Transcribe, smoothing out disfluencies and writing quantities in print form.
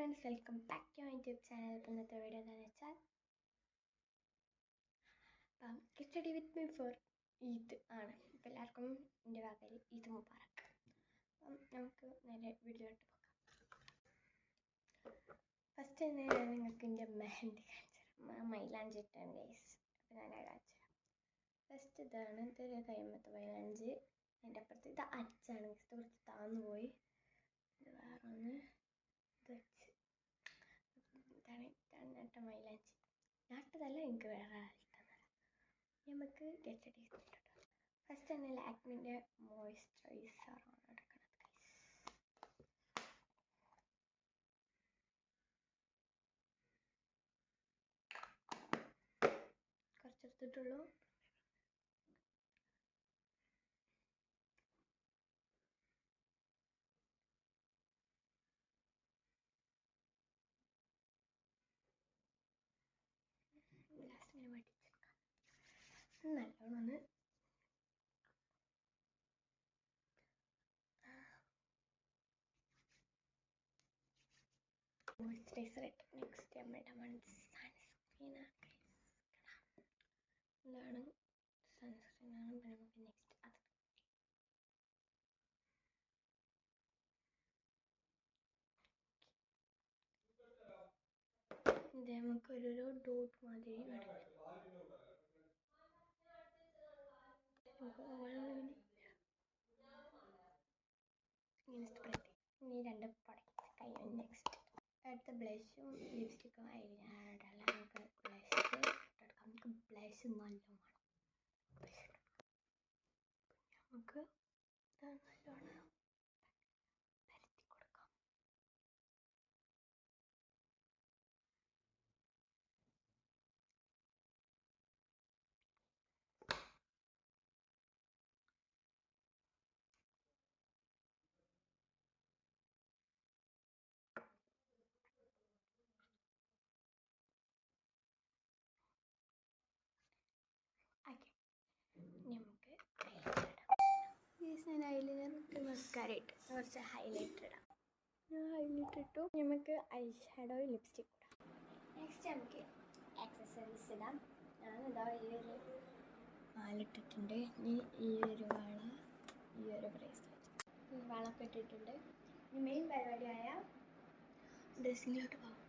Friends, welcome back to my YouTube channel. ഇന്നത്തെ video എന്താണെന്ന് വെച്ചാൽ get ready with me for Eid ആണ്. അപ്പോൾ എല്ലാവർക്കും എൻ്റെ വകയിൽ ഈദ് മുബാറക്ക്. നമുക്ക് നേരെ വീഡിയോയിട്ട് പോകാം. ഫസ്റ്റ് തന്നെ ഞാൻ നിങ്ങൾക്ക് എൻ്റെ മെഹന്തി കാണിച്ചു തരാം. മൈലാഞ്ചി ഇട്ടാണ് ഗൈസ്. അപ്പോൾ ഞാൻ കാണിച്ചു തരാം. ഫസ്റ്റ് ഇതാണ്, ഇതൊരു കൈമത്തെ മൈലാഞ്ചി. അതിൻ്റെ അപ്പുറത്ത് ഇത് അച്ചാണ് ഗൈസ്. കുറച്ച് താന്നു പോയി. ഇത് വേറൊന്ന് ഇത് വെച്ച് ഇതാണ് മൈലാഞ്ചി. ഞാട്ടതല്ല, എനിക്ക് വേറെ ആൾക്കാണ്. നമുക്ക് ഗെറ്റ് റെഡി ചെയ്തിട്ടുണ്ട്. ഫസ്റ്റ് തന്നെ ലാക്മിൻ്റെ മോയ്സ്ചറൈസറാണ് എടുക്കുന്നത്. കുറച്ചെടുത്തിട്ടുള്ളൂ. ലാസ്റ്റ് ഇങ്ങനെ വടിച്ചെടുക്കാം. നല്ലോണം ഒന്ന് മോയ്സ്ചറൈസർ ഇട്ട് നെക്സ്റ്റ് നമ്മളുടെ സൺസ്ക്രീനാണ്. എന്താണ് സൺസ്ക്രീനാണ്. പിന്നെ നമുക്ക് നെക്സ്റ്റ് അത് ഇത് നമുക്ക് ഒരു ഡോട്ട് മാതിരി ഇനി രണ്ട് പ്രൊഡക്റ്റ് കഴിയും. നെക്സ്റ്റ് അടുത്ത ബ്ലഷും ലിപ്സ്റ്റിക്കും ഐലൈനറല്ല. നമുക്ക് ബ്ലഷ് ഇട്ടെടുക്കാം. നമുക്ക് ബ്ലഷ് നല്ലോണം വേണം. ബ്ലഷ് നമുക്ക് നല്ലോണം പരത്തി കൊടുക്കാം. ഓക്കെ, നമുക്ക് ഞാൻ ഐലൈനർ ഇട്ട് മസ്കാര ഇട്ട് കുറച്ച് ഹൈലൈറ്റർ ഇടാം. ഹൈലൈറ്റർ ഇട്ടു. നമുക്ക് ഐ ഷാഡോ ലിപ്സ്റ്റിക് ഇടാം. നെക്സ്റ്റ് നമുക്ക് ആക്സസറീസ് ഇടാം. ഞാനിതാ ഈ ഒരു മാലിട്ടിട്ടുണ്ട്. ഇനി ഈ ഒരു വള, ഈ ഒരു ബ്രേസ്ലെറ്റ്, വളൊക്കെ ഇട്ടിട്ടുണ്ട്. ഇനി മെയിൻ പരിപാടിയായ ഡ്രസ്സിങ്ങിലോട്ട് പോകാം.